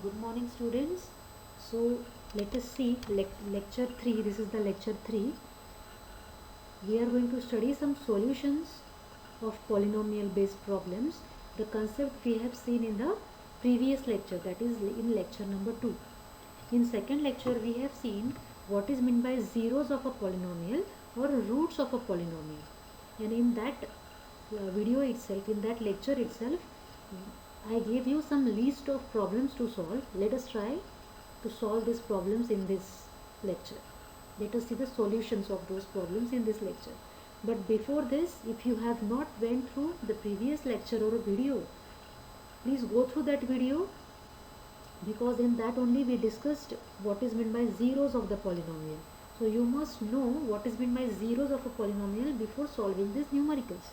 Good morning, students. So let us see lecture 3. This is the lecture 3. We are going to study some solutions of polynomial based problems. The concept we have seen in the previous lecture, that is in lecture number 2. In second lecture we have seen what is meant by zeros of a polynomial or roots of a polynomial. And in that video itself, in that lecture itself, I gave you some list of problems to solve. Let us try to solve these problems in this lecture. Let us see the solutions of those problems in this lecture. But before this, if you have not went through the previous lecture or a video, please go through that video, because in that only we discussed what is meant by zeros of the polynomial. So you must know what is meant by zeros of a polynomial before solving these numericals.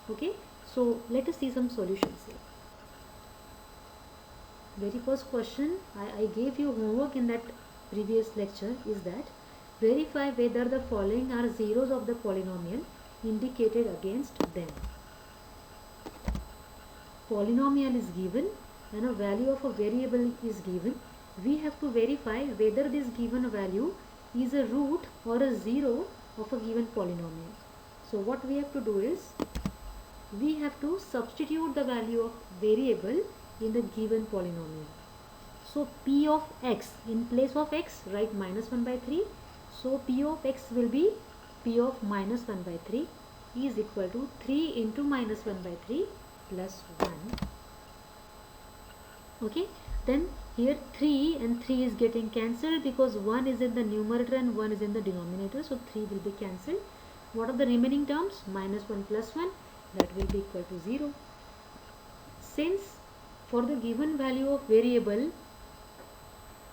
Okay, so let us see some solutions here. Very first question, I gave you homework in that previous lecture, is that verify whether the following are zeros of the polynomial indicated against them. Polynomial is given and a value of a variable is given. We have to verify whether this given value is a root or a zero of a given polynomial. So what we have to do is, we have to substitute the value of variable in the given polynomial. So p of x, in place of x write minus 1 by 3. So p of x will be p of minus 1 by 3 is equal to 3 into minus 1 by 3 plus 1. Okay, then here 3 and 3 is getting cancelled because 1 is in the numerator and 1 is in the denominator. So 3 will be cancelled. What are the remaining terms? Minus 1 plus 1, that will be equal to 0. Since for the given value of variable,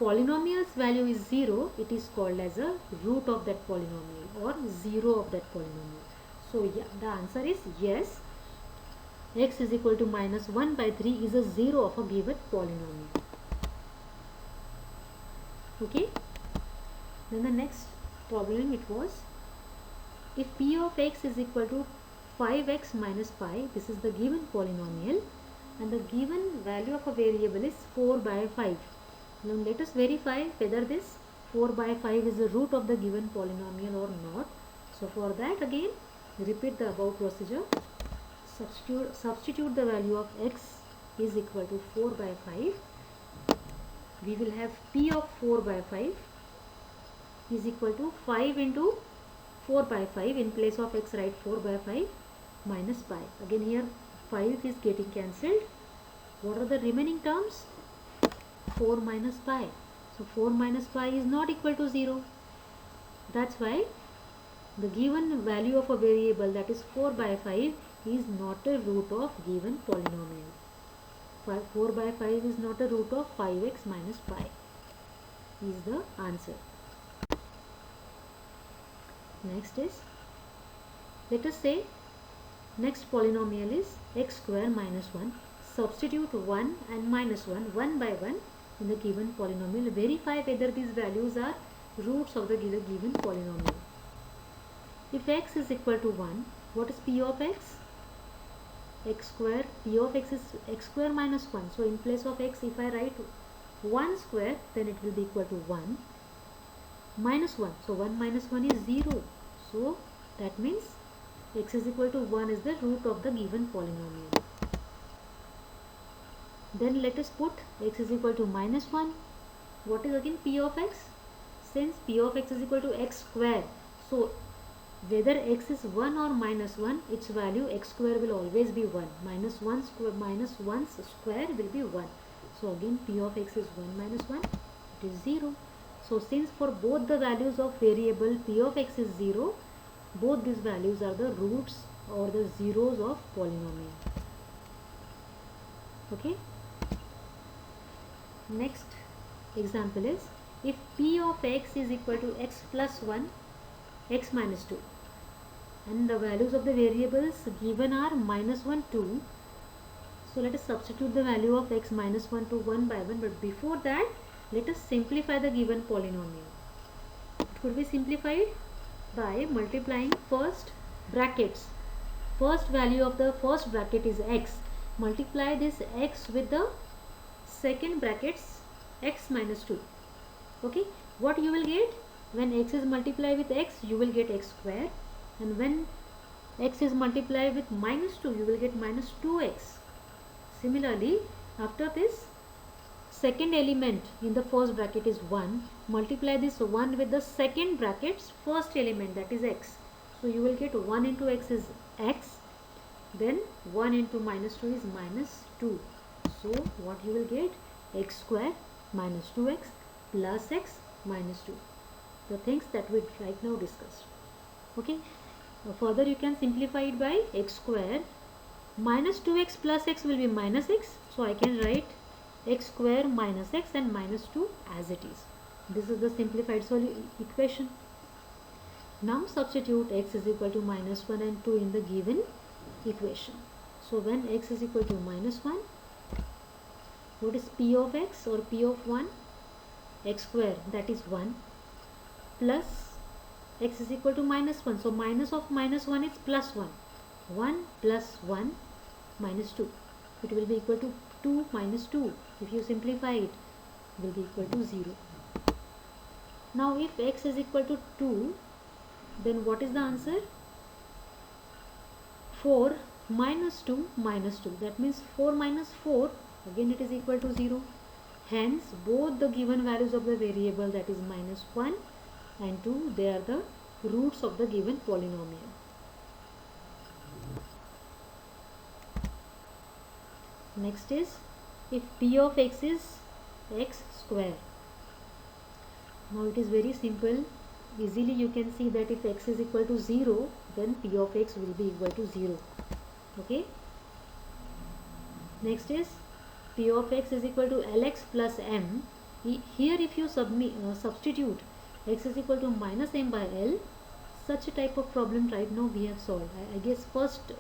polynomial's value is 0, it is called as a root of that polynomial or zero of that polynomial. So yeah, the answer is yes, x is equal to minus 1 by 3 is a zero of a given polynomial. Okay, then the next problem, it was, if p of x is equal to 5x minus pi, this is the given polynomial, and the given value of a variable is 4 by 5. Now let us verify whether this 4 by 5 is the root of the given polynomial or not. So for that, again repeat the above procedure. Substitute the value of x is equal to 4 by 5. We will have p of 4 by 5 is equal to 5 into 4 by 5. In place of x write 4 by 5 minus pi. Again here 5 is getting cancelled. What are the remaining terms? 4 minus pi. So 4 minus pi is not equal to 0. That's why the given value of a variable, that is 4 by 5, is not a root of given polynomial. 4 by 5 is not a root of 5x minus pi is the answer. Next is, let us say next polynomial is x square minus 1. Substitute 1 and minus 1 by 1 in the given polynomial. Verify whether these values are roots of the given polynomial. If x is equal to 1, what is p of x? X square, p of x is x square minus 1. So in place of x, if I write 1 square, then it will be equal to 1 minus 1. So 1 minus 1 is 0. So that means x is equal to 1 is the root of the given polynomial. Then let us put x is equal to minus 1. What is again p of x? Since p of x is equal to x square, so whether x is 1 or minus 1, its value x square will always be 1. Minus 1 square minus 1 square will be 1. So again p of x is 1 minus 1, it is 0. So since for both the values of variable p of x is 0, both these values are the roots or the zeros of polynomial. Okay. Next example is, if p of x is equal to x plus 1, x minus 2, and the values of the variables given are minus 1, 2. So let us substitute the value of x minus 1 to 1 by 1. But before that, let us simplify the given polynomial. It could be simplified by multiplying first brackets. First value of the first bracket is x. Multiply this x with the second brackets x minus 2. Okay, what you will get when x is multiplied with x, you will get x square, and when x is multiplied with minus 2, you will get minus 2x. Similarly, after this, second element in the first bracket is 1. Multiply this 1 with the second bracket's first element, that is x. So you will get 1 into x is x, then 1 into minus 2 is minus 2. So what you will get? X square minus 2x plus x minus 2. The things that we right now discussed. Okay. Further you can simplify it by x square. Minus 2x plus x will be minus x. So I can write x square minus x and minus 2 as it is. This is the simplified equation. Now substitute x is equal to minus 1 and 2 in the given equation. So when x is equal to minus 1, what is p of x or p of 1? X square, that is 1, plus x is equal to minus 1. So minus of minus 1 is plus 1. 1 plus 1 minus 2. It will be equal to 2 minus 2. If you simplify it, it will be equal to 0. Now if x is equal to 2, then what is the answer? 4 minus 2 minus 2. That means 4 minus 4, again it is equal to 0. Hence both the given values of the variable, that is minus 1 and 2, they are the roots of the given polynomial. Next is, if p of x is x square. Now it is very simple. Easily you can see that if x is equal to 0, then p of x will be equal to 0. Okay. Next is, p of x is equal to lx plus m. Here if you substitute x is equal to minus m by l, such a type of problem right now we have solved. I guess first,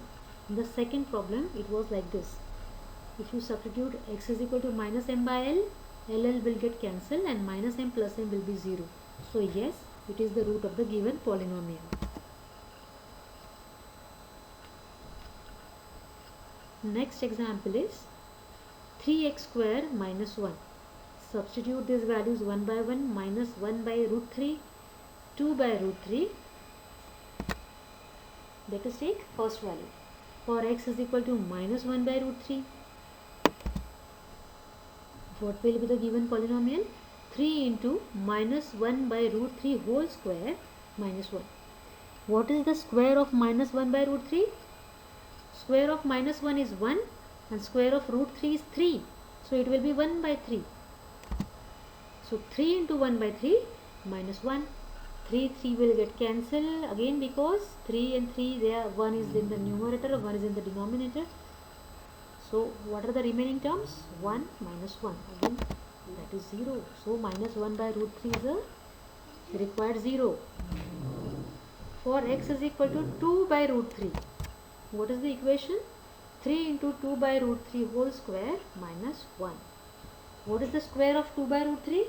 in the second problem, it was like this. If you substitute x is equal to minus m by l, ll will get cancelled and minus m plus m will be 0. So yes, it is the root of the given polynomial. Next example is 3x square minus 1. Substitute these values 1 by 1, minus 1 by root 3, 2 by root 3. Let us take first value. For x is equal to minus 1 by root 3. What will be the given polynomial? 3 into minus 1 by root 3 whole square minus 1. What is the square of minus 1 by root 3? Square of minus 1 is 1 and square of root 3 is 3. So it will be 1 by 3. So 3 into 1 by 3 minus 1. 3 will get cancelled again because 3 and 3, there 1 is in the numerator, 1 is in the denominator. So what are the remaining terms? 1 minus 1. Again that is 0. So minus 1 by root 3 is a required 0. For x is equal to 2 by root 3. What is the equation? 3 into 2 by root 3 whole square minus 1. What is the square of 2 by root 3?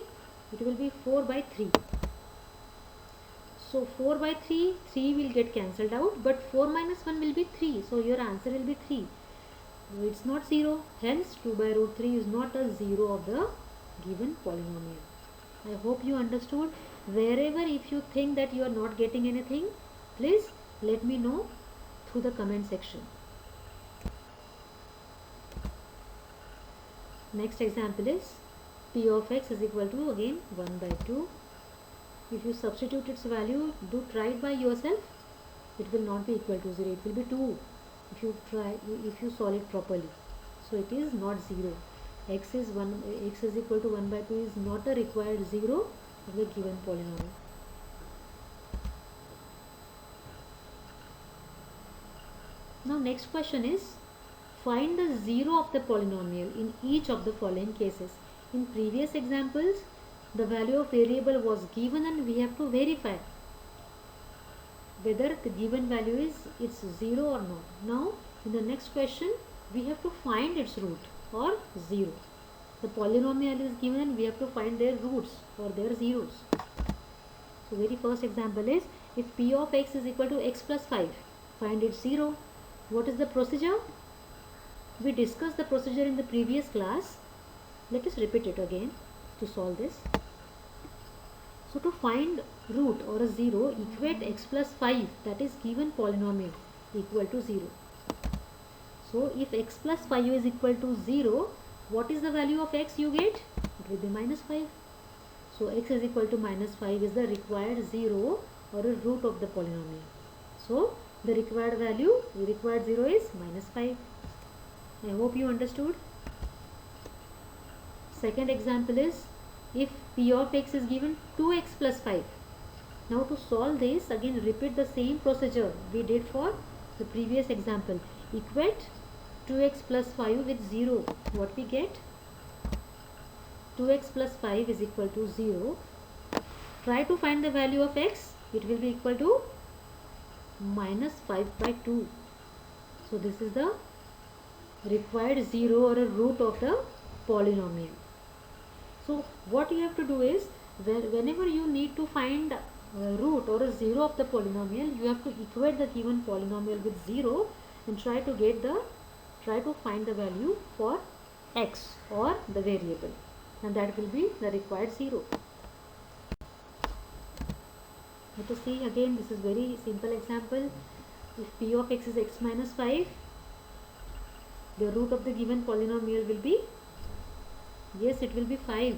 It will be 4 by 3. So 4 by 3, 3 will get cancelled out, but 4 minus 1 will be 3. So your answer will be 3. It's not 0. Hence 2 by root 3 is not a 0 of the given polynomial. I hope you understood. Wherever if you think that you are not getting anything, please let me know through the comment section. Next example is p of x is equal to again 1 by 2. If you substitute its value, do try it by yourself. It will not be equal to 0. It will be 2 if you solve it properly. So it is not 0. X is equal to 1 by 2 is not a required 0 of the given polynomial. Now next question is, find the 0 of the polynomial in each of the following cases. In previous examples, the value of variable was given and we have to verify whether the given value is it's 0 or not. Now in the next question, we have to find its root or 0. The polynomial is given and we have to find their roots or their zeros. So very first example is, if p of x is equal to x plus 5, find its 0. What is the procedure? We discussed the procedure in the previous class. Let us repeat it again to solve this. So to find root or a 0, equate x plus 5, that is given polynomial, equal to 0. So if x plus 5 is equal to 0, what is the value of x you get? It will be minus 5. So x is equal to minus 5 is the required 0 or a root of the polynomial. So the required 0 is minus 5. I hope you understood. Second example is, if p of x is given 2x plus 5. Now to solve this, again repeat the same procedure we did for the previous example. Equate 2x plus 5 with 0. What we get? 2x plus 5 is equal to 0. Try to find the value of x. It will be equal to minus 5 by 2. So this is the required 0 or a root of the polynomial. So what you have to do is, whenever you need to find root or a 0 of the polynomial, you have to equate the given polynomial with 0 and try to find the value for x or the variable, and that will be the required 0. Let us see again, this is very simple example. If p of x is x minus 5, the root of the given polynomial will be, yes, it will be 5.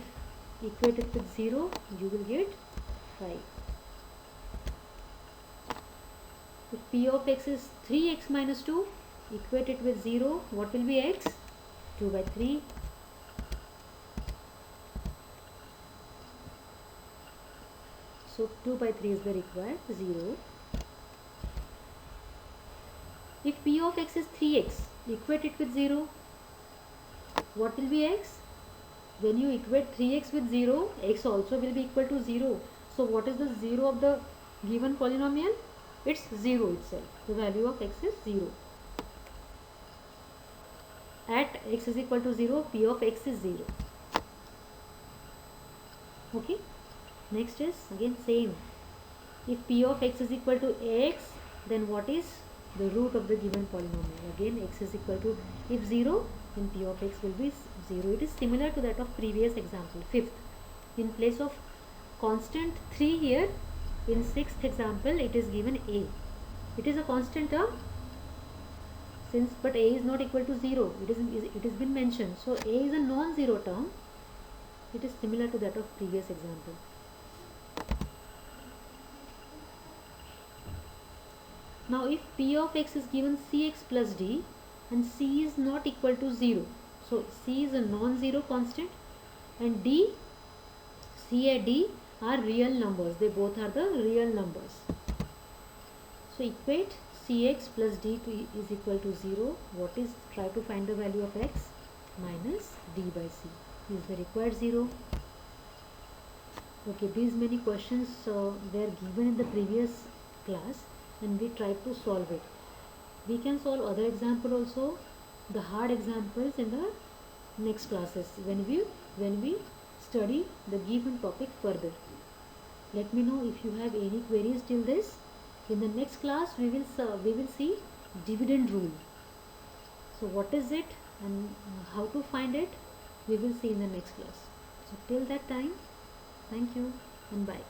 Equate it with 0, you will get 5. If p of x is 3x minus 2, equate it with 0, what will be x? 2 by 3. So 2 by 3 is the required 0. If p of x is 3x, equate it with 0, what will be x? When you equate 3x with 0, x also will be equal to 0. So what is the 0 of the given polynomial? It's 0 itself. The value of x is 0. At x is equal to 0, p of x is 0. Okay. Next is again same. If p of x is equal to x, then what is the root of the given polynomial? Again x is equal to, if 0, then p of x will be 0. It is similar to that of previous example. Fifth, in place of constant 3 here, in sixth example it is given a. It is a constant term, but a is not equal to 0. It has been mentioned. So a is a non-zero term. It is similar to that of previous example. Now if p of x is given cx plus d and c is not equal to 0, so c is a non-zero constant and c and d are real numbers. They both are the real numbers. So equate cx plus d is equal to 0. What is, try to find the value of x? Minus d by c is the required 0. Okay, these many questions were given in the previous class and we tried to solve it. We can solve other example also, the hard examples in the next classes when we study the given topic further. Let me know if you have any queries till this. In the next class we will see dividend rule. So what is it and how to find it, we will see in the next class. So till that time, thank you and bye.